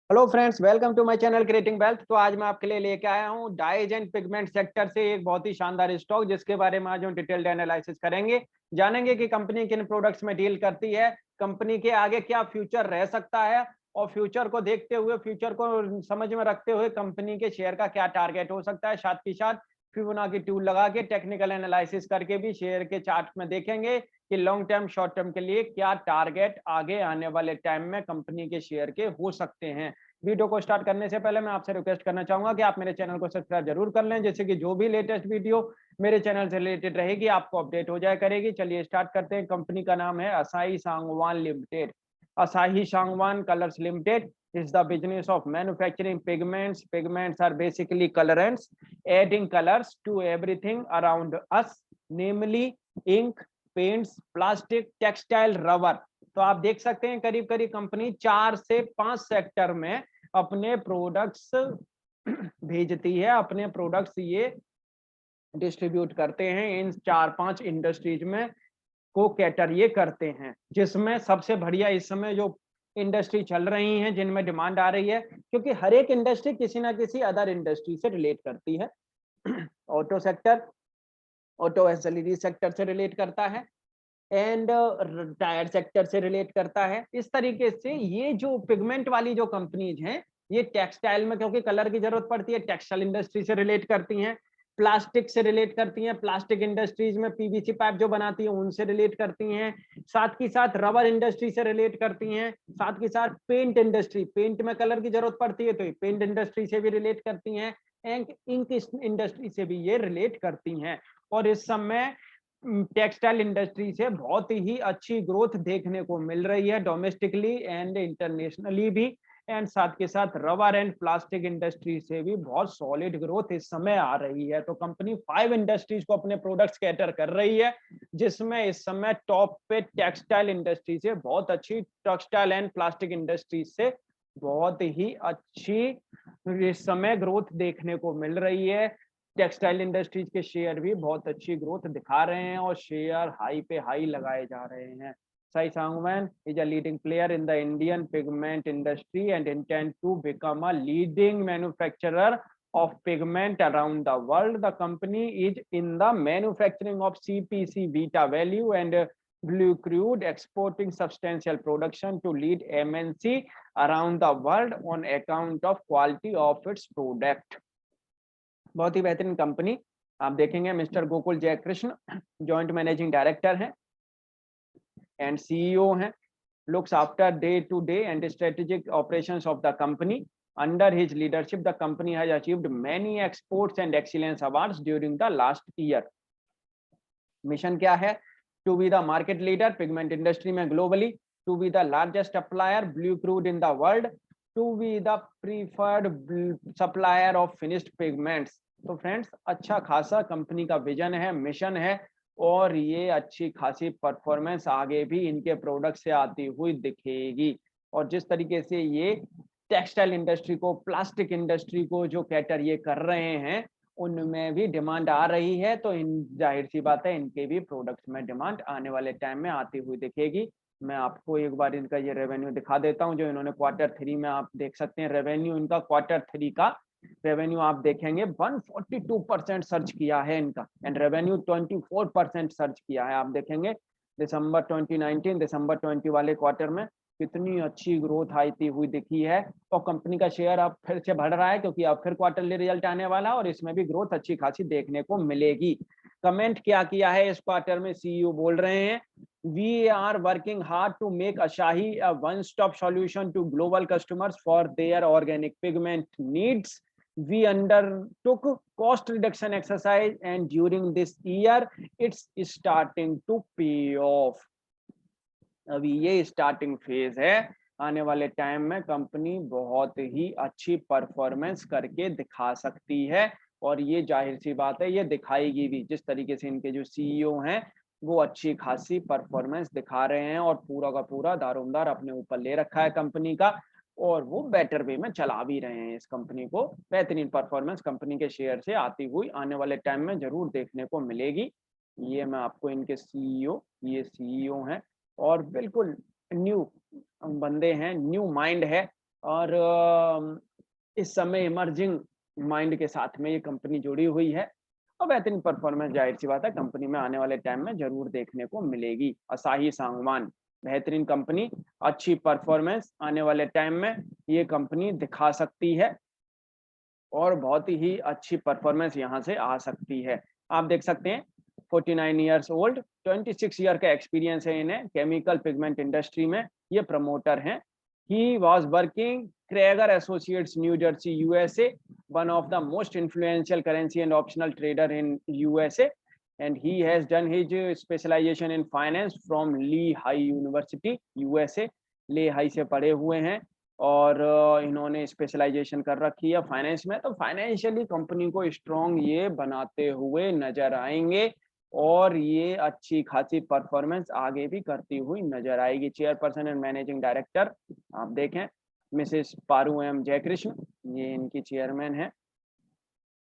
Hello friends, welcome to my channel creating wealth. तो आज मैं आपके लिए लेके आया हूँ डाइज एंड पिगमेंट सेक्टर से एक बहुत ही शानदार स्टॉक, जिसके बारे में आज हम डिटेल्ड एनालिसिस करेंगे। जानेंगे कि कंपनी किन प्रोडक्ट्स में डील करती है, कंपनी के आगे क्या फ्यूचर रह सकता है, और फ्यूचर को देखते हुए, फ्यूचर को समझ में रखते हुए कंपनी के शेयर का क्या टारगेट हो सकता है। साथ ही साथ फिबोनाची टूल लगा के टेक्निकल एनालिसिस करके भी शेयर के चार्ट में देखेंगे कि लॉन्ग टर्म शॉर्ट टर्म के लिए क्या टारगेट आगे आने वाले टाइम में कंपनी के शेयर के हो सकते हैं। वीडियो को स्टार्ट करने से पहले मैं आपसे रिक्वेस्ट करना चाहूंगा कि आप मेरे चैनल को सब्सक्राइब जरूर कर लें, जैसे कि जो भी लेटेस्ट वीडियो मेरे चैनल से रिलेटेड रहेगी आपको अपडेट हो जाया करेगी। चलिए स्टार्ट करते हैं। कंपनी का नाम है असाही सांगवान लिमिटेड। असाही Sangwan colours limited is the business of manufacturing pigments. Pigments are basically colorants, adding colors to everything around us, namely ink, paints, plastic, textile, rubber. तो आप देख सकते हैं करीब करीब कंपनी 4 से 5 सेक्टर में अपने प्रोडक्ट्स भेजती है। अपने प्रोडक्ट्स ये डिस्ट्रीब्यूट करते हैं इन 4-5 इंडस्ट्रीज में, को कैटर ये करते हैं, जिसमें सबसे बढ़िया इस समय जो इंडस्ट्री चल रही हैं, जिनमें डिमांड आ रही है, क्योंकि हर एक इंडस्ट्री किसी ना किसी अदर इंडस्ट्री से रिलेट करती है। ऑटो सेक्टर ऑटो एसएलईडी सेक्टर से रिलेट करता है, एंड टायर सेक्टर से रिलेट करता है। इस तरीके से ये जो पिगमेंट वाली जो कंपनीज हैं, ये टेक्सटाइल में क्योंकि कलर की जरूरत पड़ती है, टेक्सटाइल इंडस्ट्री से रिलेट करती हैं। प्लास्टिक से रिलेट करती हैं, प्लास्टिक इंडस्ट्रीज में पीवीसी पाइप जो बनाती है उनसे रिलेट करती हैं। साथ ही साथ रबर इंडस्ट्री से रिलेट करती हैं। साथ ही साथ पेंट इंडस्ट्री, पेंट में कलर की जरूरत पड़ती है तो पेंट इंडस्ट्री से भी रिलेट करती हैं। एंड इंक इंडस्ट्री से भी ये रिलेट करती हैं। और इस समय टेक्सटाइल इंडस्ट्री से बहुत ही अच्छी ग्रोथ देखने को मिल रही है, डोमेस्टिकली एंड इंटरनेशनली भी। एंड साथ के साथ रबर एंड प्लास्टिक इंडस्ट्री से भी बहुत सॉलिड ग्रोथ इस समय आ रही है। तो कंपनी 5 इंडस्ट्रीज को अपने प्रोडक्ट्स कैटर कर रही है, जिसमें इस समय टॉप पे टेक्सटाइल इंडस्ट्री से बहुत अच्छी, टेक्सटाइल एंड प्लास्टिक इंडस्ट्री से बहुत ही अच्छी इस समय ग्रोथ देखने को मिल रही है। टेक्सटाइल इंडस्ट्रीज के शेयर भी बहुत अच्छी ग्रोथ दिखा रहे हैं और शेयर हाई पे हाई लगाए जा रहे हैं। Sai Sangwan is a leading player in the Indian pigment industry and intend to become a leading manufacturer of pigment around the world. The company is in the manufacturing of CPC, beta value and blue crude, exporting substantial production to lead MNC around the world on account of quality of its product. बहुत ही बेहतरीन company. आप देखेंगे Mr Gokul Jaikrishna joint managing director हैं and CEO हैं। Looks after day to day and strategic operations of the company. Under his leadership the company has achieved many exports and excellence awards during the last year. Mission क्या है? To be the market leader pigment industry में globally, to be the largest supplier blue crude in the world, to be the preferred supplier of finished pigments. तो friends, अच्छा खासा company का vision है, mission है, और ये अच्छी खासी परफॉर्मेंस आगे भी इनके प्रोडक्ट से आती हुई दिखेगी। और जिस तरीके से ये टेक्सटाइल इंडस्ट्री को, प्लास्टिक इंडस्ट्री को जो कैटर ये कर रहे हैं, उनमें भी डिमांड आ रही है, तो इन जाहिर सी बात है इनके भी प्रोडक्ट्स में डिमांड आने वाले टाइम में आती हुई दिखेगी। मैं आपको एक बार इनका ये रेवेन्यू दिखा देता हूं, जो इन्होंने Q3 में, आप देख सकते हैं रेवेन्यू इनका Q3 का रेवेन्यू आप देखेंगे 142% सर्च किया है इनका, एंड रेवेन्यू 24% सर्च किया है। आप देखेंगे दिसंबर 2019 दिसंबर 20 वाले क्वार्टर में कितनी अच्छी ग्रोथ आती हुई दिखी है। और कंपनी का शेयर अब फिर से बढ़ रहा है, क्योंकि अब फिर क्वार्टरली रिजल्ट आने वाला है और इसमें भी ग्रोथ अच्छी खासी देखने को मिलेगी। कमेंट क्या किया है इस क्वार्टर में? सीईओ बोल रहे हैं, we are working hard to make Asahi a one-stop solution to global customers for their organic pigment needs. We undertook cost reduction exercise and during this year it's starting to pay off. अभी ये starting phase है, आने वाले time में company बहुत ही अच्छी performance करके दिखा सकती है, और ये जाहिर सी बात है ये दिखाएगी भी। जिस तरीके से इनके जो सीईओ हैं वो अच्छी खासी परफॉर्मेंस दिखा रहे हैं और पूरा का पूरा दारोमदार अपने ऊपर ले रखा है कंपनी का, और वो बेटर वे में चला भी रहे हैं इस कंपनी को। बेहतरीन परफॉर्मेंस कंपनी के शेयर से आती हुई आने वाले टाइम में जरूर देखने को मिलेगी। ये मैं आपको इनके सीईओ, ये सीईओ हैं और बिल्कुल न्यू बंदे हैं, न्यू माइंड है, और इस समय इमर्जिंग माइंड के साथ में ये कंपनी जुड़ी हुई है और बेहतरीन परफॉर्मेंस जाहिर सी बात है कंपनी में आने वाले टाइम में जरूर देखने को मिलेगी। असाही सांगवान बेहतरीन कंपनी, अच्छी परफॉर्मेंस आने वाले टाइम में ये कंपनी दिखा सकती है और बहुत ही अच्छी परफॉर्मेंस यहाँ से आ सकती है। आप देख सकते हैं 49 ईयर्स ओल्ड, 26 ईयर का एक्सपीरियंस है इन्हें केमिकल पिगमेंट इंडस्ट्री में। ये प्रमोटर हैं। He was working Kreger Associates New Jersey USA, one of the most influential currency and optional trader in USA, and he has done his specialization in finance from Lehigh University USA। Lehigh से पढ़े हुए हैं और इन्होंने specialisation कर रखी है finance में, तो फाइनेंशियली कंपनी को स्ट्रॉन्ग ये बनाते हुए नजर आएंगे और ये अच्छी खासी परफॉर्मेंस आगे भी करती हुई नजर आएगी। चेयरपर्सन एंड मैनेजिंग डायरेक्टर आप देखें मिसेस पारू एम जयकृष्ण, ये इनकी चेयरमैन है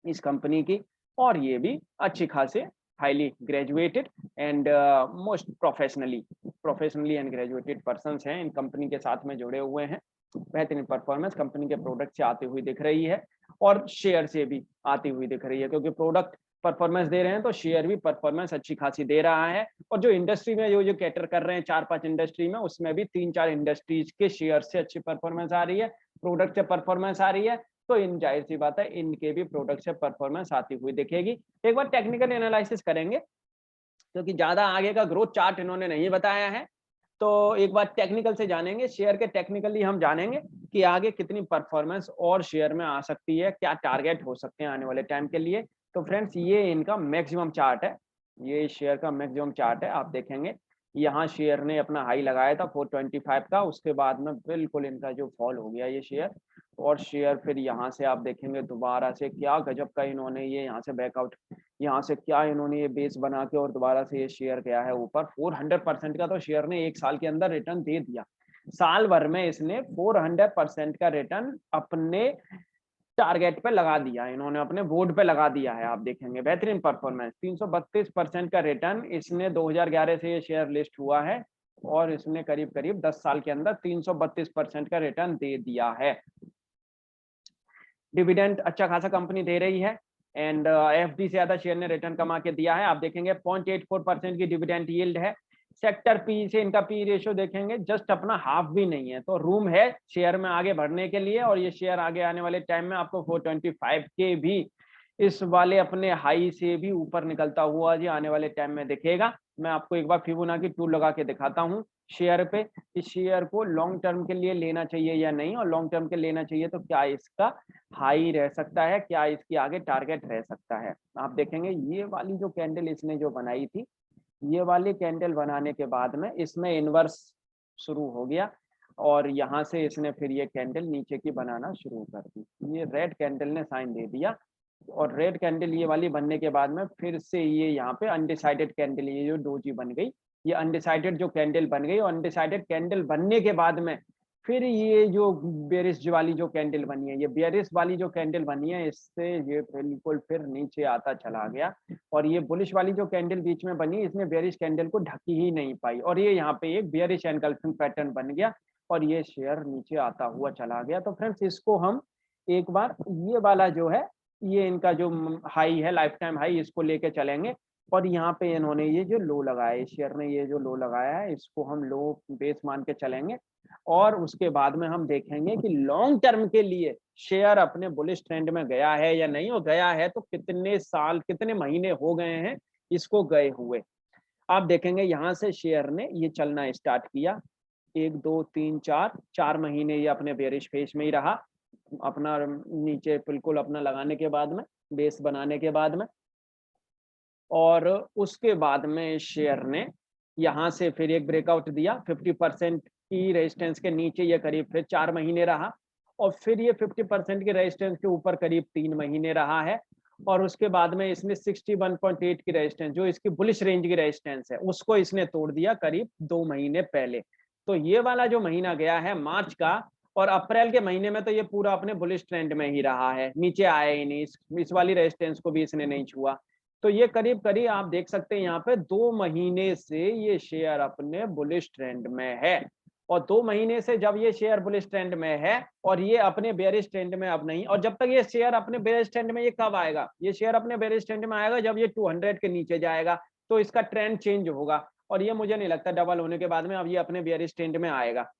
इस कंपनी की, और ये भी अच्छी खासे highly graduated and most professionally and graduated persons हैं, इन कंपनी के साथ में जुड़े हुए हैं। बेहतरीन परफॉर्मेंस कंपनी के प्रोडक्ट से आती हुई दिख रही है और शेयर से भी आती हुई दिख रही है, क्योंकि प्रोडक्ट परफॉर्मेंस दे रहे हैं तो शेयर भी परफॉर्मेंस अच्छी खासी दे रहा है। और जो इंडस्ट्री में जो कैटर कर रहे हैं 4-5 इंडस्ट्री में, उसमें भी 3-4 इंडस्ट्रीज के शेयर से अच्छी परफॉर्मेंस आ रही है, प्रोडक्ट से परफॉर्मेंस आ रही है, तो इन जाहिर सी बात है इनके भी प्रोडक्ट से परफॉर्मेंस आती हुई दिखेगी। एक बार टेक्निकल एनालिसिस करेंगे क्योंकि ज्यादा आगे का ग्रोथ चार्ट इन्होंने नहीं बताया है, तो एक बार टेक्निकल से जानेंगे, शेयर के टेक्निकली हम जानेंगे कि आगे कितनी परफॉर्मेंस और शेयर में आ सकती है, क्या टारगेट हो सकते हैं आने वाले टाइम के लिए। तो फ्रेंड्स ये इनका मैक्सिमम चार्ट है, ये शेयर का मैक्सिमम चार्ट है। आप देखेंगे यहाँ शेयर ने अपना हाई लगाया था 425 का, उसके बाद में बिल्कुल इनका जो फॉल हो गया ये शेयर, और शेयर फिर यहाँ से आप देखेंगे दोबारा से क्या गजब का इन्होंने ये यहाँ से बैकआउट, यहाँ से क्या इन्होंने ये बेस बना के और दोबारा से ये शेयर गया है ऊपर। 400% का तो शेयर ने एक साल के अंदर रिटर्न दे दिया, साल भर में इसने 400% का रिटर्न अपने टारगेट पे लगा दिया, इन्होंने अपने बोर्ड पे लगा दिया है। आप देखेंगे बेहतरीन परफॉर्मेंस, 332% का रिटर्न इसने 2011 से ये शेयर लिस्ट हुआ है और इसने करीब करीब 10 साल के अंदर 332% का रिटर्न दे दिया है। डिविडेंड अच्छा खासा कंपनी दे रही है एंड एफडी से ज्यादा शेयर ने रिटर्न कमा के दिया है। आप देखेंगे 0.84% की डिविडेंड यील्ड है। सेक्टर पी से इनका पी रेशियो देखेंगे जस्ट अपना हाफ भी नहीं है, तो रूम है शेयर में आगे बढ़ने के लिए, और ये शेयर आगे आने वाले टाइम में आपको 425 के भी इस वाले अपने हाई से भी ऊपर निकलता हुआ जी आने वाले टाइम में दिखेगा। मैं आपको एक बार फिबोनाची टूल लगा के दिखाता हूँ शेयर पे, इस शेयर को लॉन्ग टर्म के लिए लेना चाहिए या नहीं, और लॉन्ग टर्म के लेना चाहिए तो क्या इसका हाई रह सकता है, क्या इसकी आगे टारगेट रह सकता है। आप देखेंगे ये वाली जो कैंडल इसने जो बनाई थी, ये वाली कैंडल बनाने के बाद में इसमें इन्वर्स शुरू हो गया और यहाँ से इसने फिर ये कैंडल नीचे की बनाना शुरू कर दी। ये रेड कैंडल ने साइन दे दिया और रेड कैंडल ये वाली बनने के बाद में फिर से ये यहाँ पे अनडिसाइडेड कैंडल, ये जो डोजी बन गई, ये अनडिसाइडेड जो कैंडल बन गई, और अनडिसाइडेड कैंडल बनने के बाद में फिर ये जो बेरिश वाली जो कैंडल बनी है, ये बेरिश वाली जो कैंडल बनी है, इससे ये बिल्कुल फिर नीचे आता चला गया, और ये बुलिश वाली जो कैंडल बीच में बनी, इसने बेरिश कैंडल को ढकी ही नहीं पाई, और ये यहाँ पे एक बेरिश एनगल्फिंग पैटर्न बन गया और ये शेयर नीचे आता हुआ चला गया। तो फ्रेंड्स इसको हम एक बार ये वाला जो है, ये इनका जो हाई है लाइफ टाइम हाई, इसको लेके चलेंगे, और यहाँ पे इन्होंने ये जो लो लगाया है, शेयर ने ये जो लो लगाया है, इसको हम लो बेस मान के चलेंगे, और उसके बाद में हम देखेंगे कि लॉन्ग टर्म के लिए शेयर अपने बुलिश ट्रेंड में गया है या नहीं, और गया है तो कितने साल कितने महीने हो गए हैं इसको गए हुए। आप देखेंगे यहाँ से शेयर ने ये चलना स्टार्ट किया, 1 2 3 4 महीने ये अपने बेरिश फेज में ही रहा, अपना नीचे बिल्कुल अपना लगाने के बाद में, बेस बनाने के बाद में, और उसके बाद में शेयर ने यहाँ से फिर एक ब्रेकआउट दिया 50% की रेजिस्टेंस के नीचे, ये करीब फिर 4 महीने रहा, और फिर ये 50% के रेजिस्टेंस के ऊपर करीब 3 महीने रहा है, और उसके बाद में इसने 61.8 की रेजिस्टेंस, जो इसकी बुलिश रेंज की रेजिस्टेंस है, उसको इसने तोड़ दिया करीब 2 महीने पहले। तो ये वाला जो महीना गया है मार्च का, और अप्रैल के महीने में तो ये पूरा अपने बुलिश ट्रेंड में ही रहा है, नीचे आया ही नहीं, इस वाली रेजिस्टेंस को भी इसने नहीं छुआ। तो ये करीब करीब आप देख सकते हैं यहाँ पे 2 महीने से ये शेयर अपने बुलिश ट्रेंड में है, और 2 महीने से जब ये शेयर बुलिश ट्रेंड में है और ये अपने बेयरिश ट्रेंड में अब नहीं, और जब तक ये शेयर अपने बेयरिश ट्रेंड में, ये कब आएगा, ये शेयर अपने बेयरिश ट्रेंड में आएगा जब ये 200 के नीचे जाएगा, तो इसका ट्रेंड चेंज होगा और ये मुझे नहीं लगता डबल होने के बाद में अब ये अपने बेयरिश ट्रेंड में आएगा।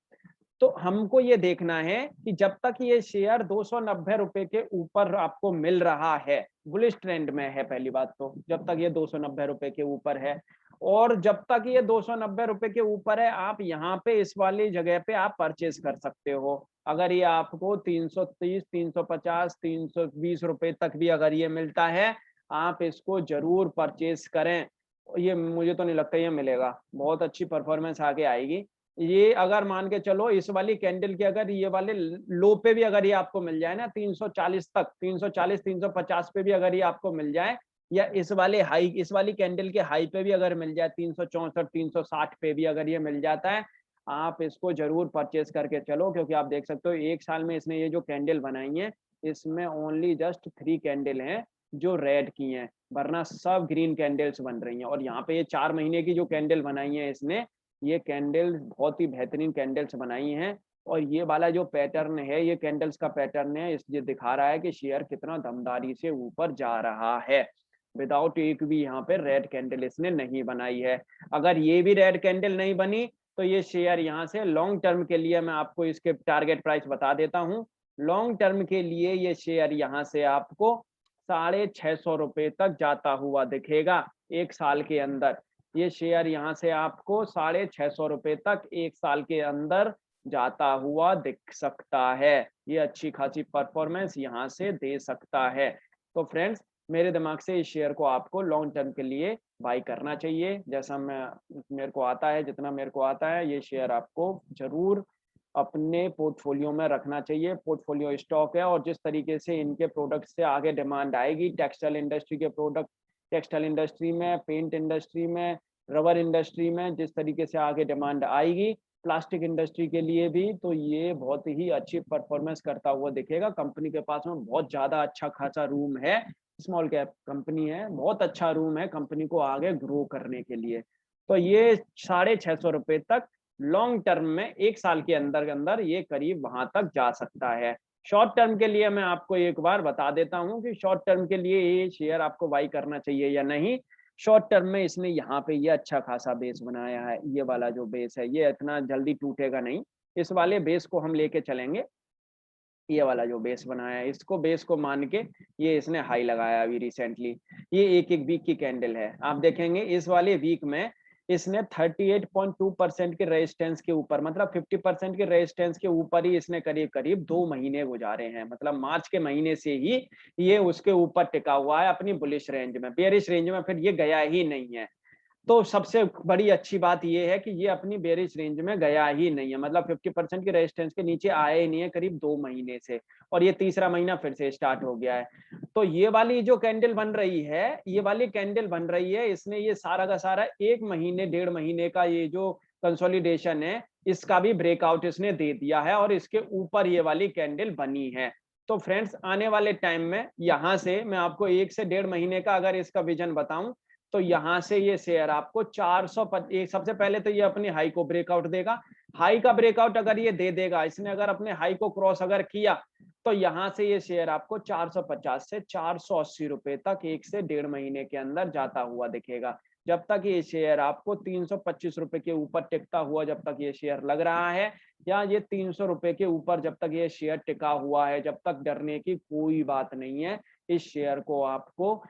तो हमको ये देखना है कि जब तक ये शेयर 290 रुपए के ऊपर आपको मिल रहा है, बुलिश ट्रेंड में है पहली बात तो, जब तक ये 290 रुपए के ऊपर है, और जब तक ये 290 रुपए के ऊपर है, आप यहाँ पे इस वाली जगह पे आप परचेज कर सकते हो। अगर ये आपको 330, 350, 320 रुपए तक भी अगर ये मिलता है, आप इसको जरूर परचेज करें। ये मुझे तो नहीं लगता ये मिलेगा, बहुत अच्छी परफॉर्मेंस आगे आएगी। ये अगर मान के चलो इस वाली कैंडल के अगर ये वाले लो पे भी अगर ये आपको मिल जाए ना 340 तक, 340 350 पे भी अगर ये आपको मिल जाए, या इस वाले हाई, इस वाली कैंडल के हाई पे भी अगर मिल जाए 364 360 पे भी अगर ये मिल जाता है, आप इसको जरूर परचेज करके चलो। क्योंकि आप देख सकते हो 1 साल में इसने ये जो कैंडल बनाई है, इसमें ओनली जस्ट 3 कैंडल हैं जो रेड की हैं, वरना सब ग्रीन कैंडल्स बन रही हैं। और यहाँ पे ये 4 महीने की जो कैंडल बनाई है इसने, ये कैंडल बहुत ही बेहतरीन कैंडल्स बनाई हैं। और ये वाला जो पैटर्न है, ये कैंडल्स का पैटर्न है, इस ये दिखा रहा है कि शेयर कितना दमदारी से ऊपर जा रहा है, विदाउट एक भी यहाँ पे रेड कैंडल इसने नहीं बनाई है। अगर ये भी रेड कैंडल नहीं बनी तो ये शेयर यहाँ से लॉन्ग टर्म के लिए, मैं आपको इसके टारगेट प्राइस बता देता हूँ। लॉन्ग टर्म के लिए ये शेयर यहाँ से आपको 650 रुपए तक जाता हुआ दिखेगा 1 साल के अंदर। ये शेयर यहाँ से आपको 650 रुपए तक 1 साल के अंदर जाता हुआ दिख सकता है। ये अच्छी खासी परफॉर्मेंस यहाँ से दे सकता है। तो फ्रेंड्स, मेरे दिमाग से इस शेयर को आपको लॉन्ग टर्म के लिए बाई करना चाहिए। जैसा मेरे को आता है, जितना मेरे को आता है, ये शेयर आपको जरूर अपने पोर्टफोलियो में रखना चाहिए। पोर्टफोलियो स्टॉक है और जिस तरीके से इनके प्रोडक्ट से आगे डिमांड आएगी, टेक्सटाइल इंडस्ट्री के प्रोडक्ट, टेक्सटाइल इंडस्ट्री में, पेंट इंडस्ट्री में, रबर इंडस्ट्री में जिस तरीके से आगे डिमांड आएगी, प्लास्टिक इंडस्ट्री के लिए भी, तो ये बहुत ही अच्छी परफॉर्मेंस करता हुआ दिखेगा। कंपनी के पास में बहुत ज़्यादा अच्छा खासा रूम है, स्मॉल कैप कंपनी है, बहुत अच्छा रूम है कंपनी को आगे ग्रो करने के लिए। तो ये 650 रुपए तक लॉन्ग टर्म में 1 साल के अंदर ये करीब वहां तक जा सकता है। शॉर्ट टर्म के लिए मैं आपको एक बार बता देता हूँ कि शॉर्ट टर्म के लिए ये शेयर आपको बाई करना चाहिए या नहीं। शॉर्ट टर्म में इसने यहाँ पे ये अच्छा खासा बेस बनाया है। ये वाला जो बेस है ये इतना जल्दी टूटेगा नहीं, इस वाले बेस को हम लेके चलेंगे। ये वाला जो बेस बनाया है, इसको बेस को मान के ये इसने हाई लगाया अभी रिसेंटली। ये एक वीक की कैंडल है, आप देखेंगे इस वाले वीक में इसने 38.2% के रेजिस्टेंस के ऊपर, मतलब 50% के रेजिस्टेंस के ऊपर ही इसने करीब करीब 2 महीने गुजारे हैं। मतलब मार्च के महीने से ही ये उसके ऊपर टिका हुआ है अपनी बुलिश रेंज में, बेयरिश रेंज में फिर ये गया ही नहीं है। तो सबसे बड़ी अच्छी बात ये है कि ये अपनी बेयरिश रेंज में गया ही नहीं है, मतलब 50% के रेजिस्टेंस के नीचे आया ही नहीं है करीब 2 महीने से, और ये तीसरा महीना फिर से स्टार्ट हो गया है। तो ये वाली जो कैंडल बन रही है, ये वाली कैंडल बन रही है, इसने ये सारा का सारा 1 महीने 1.5 महीने का ये जो कंसोलिडेशन है, इसका भी ब्रेकआउट इसने दे दिया है और इसके ऊपर ये वाली कैंडल बनी है। तो फ्रेंड्स, आने वाले टाइम में यहाँ से मैं आपको 1 से 1.5 महीने का अगर इसका विजन बताऊं, तो यहाँ से ये शेयर आपको 400, सबसे पहले तो ये अपनी हाई को ब्रेकआउट देगा। हाई का ब्रेकआउट अगर ये दे देगा, इसने अगर अपने हाई को क्रॉस अगर किया, तो यहाँ से ये शेयर आपको 450 से 480 रुपए तक 1 से 1.5 महीने के अंदर जाता हुआ दिखेगा। जब तक ये शेयर आपको 325 रुपए के ऊपर टिकता हुआ, जब तक ये शेयर लग रहा है, या ये 300 रुपए के ऊपर जब तक ये शेयर टिका हुआ है, जब तक डरने की कोई बात नहीं है। इस शेयर को आपको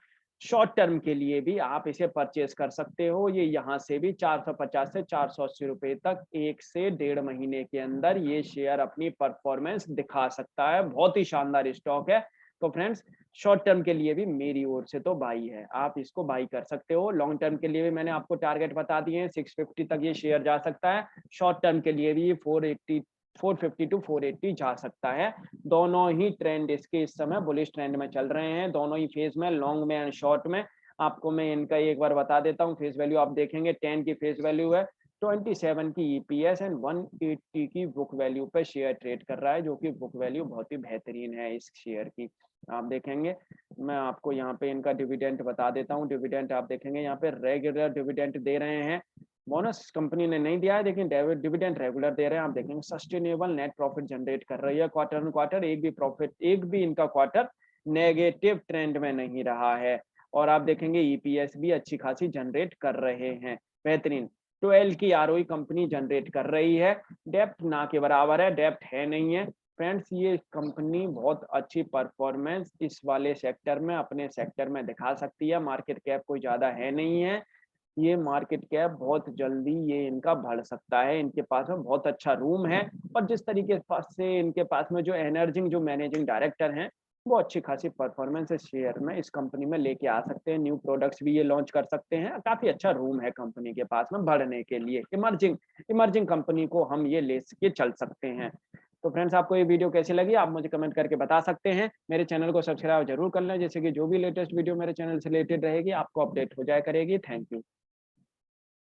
शॉर्ट टर्म के लिए भी आप इसे परचेज कर सकते हो। ये यहाँ से भी 450 से 480 रुपए तक 1 से 1.5 महीने के अंदर ये शेयर अपनी परफॉर्मेंस दिखा सकता है। बहुत ही शानदार स्टॉक है। तो फ्रेंड्स, शॉर्ट टर्म के लिए भी मेरी ओर से तो बाई है, आप इसको बाई कर सकते हो। लॉन्ग टर्म के लिए भी मैंने आपको टारगेट बता दिए हैं, 650 तक ये शेयर जा सकता है। शॉर्ट टर्म के लिए भी 450 टू 480 जा सकता है। दोनों ही ट्रेंड इसके इस समय बुलिश ट्रेंड में चल रहे हैं, दोनों ही फेज में, लॉन्ग में एंड शॉर्ट में। आपको मैं इनका एक बार बता देता हूँ। फेस वैल्यू आप देखेंगे 10 की फेस वैल्यू है, 27 की ईपीएस एंड 180 की बुक वैल्यू पे शेयर ट्रेड कर रहा है, जो कि बुक वैल्यू बहुत ही बेहतरीन है इस शेयर की। आप देखेंगे, मैं आपको यहाँ पे इनका डिविडेंड बता देता हूँ। डिविडेंड आप देखेंगे यहाँ पे रेगुलर डिविडेंड दे रहे हैं, बोनस कंपनी ने नहीं दिया है, लेकिन डिविडेंड रेगुलर दे रहे हैं। आप देखेंगे सस्टेनेबल नेट प्रॉफिट जनरेट कर रही है क्वार्टर ऑन क्वार्टर, एक भी इनका क्वार्टर नेगेटिव ट्रेंड में नहीं रहा है। और आप देखेंगे ईपीएस भी अच्छी खासी जनरेट कर रहे हैं, बेहतरीन। 12 की आरओई कंपनी जनरेट कर रही है, डेप्ट ना के बराबर है, डेप्ट है नहीं है। फ्रेंड्स, ये कंपनी बहुत अच्छी परफॉर्मेंस इस वाले सेक्टर में, अपने सेक्टर में दिखा सकती है। मार्केट कैप कोई ज्यादा है नहीं है, ये मार्केट कैप बहुत जल्दी ये इनका बढ़ सकता है। इनके पास में बहुत अच्छा रूम है, और जिस तरीके से इनके पास में जो एनर्जिंग जो मैनेजिंग डायरेक्टर हैं, वो अच्छी खासी परफॉर्मेंस इस शेयर में, इस कंपनी में लेके आ सकते हैं। न्यू प्रोडक्ट्स भी ये लॉन्च कर सकते हैं। काफी अच्छा रूम है कंपनी के पास में बढ़ने के लिए। इमर्जिंग इमर्जिंग कंपनी को हम ये ले के चल सकते हैं। तो फ्रेंड्स, आपको ये वीडियो कैसी लगी आप मुझे कमेंट करके बता सकते हैं। मेरे चैनल को सब्सक्राइब जरूर कर लें, जैसे कि जो भी लेटेस्ट वीडियो मेरे चैनल से रिलेटेड रहेगी आपको अपडेट हो जाया करेगी। Thank you.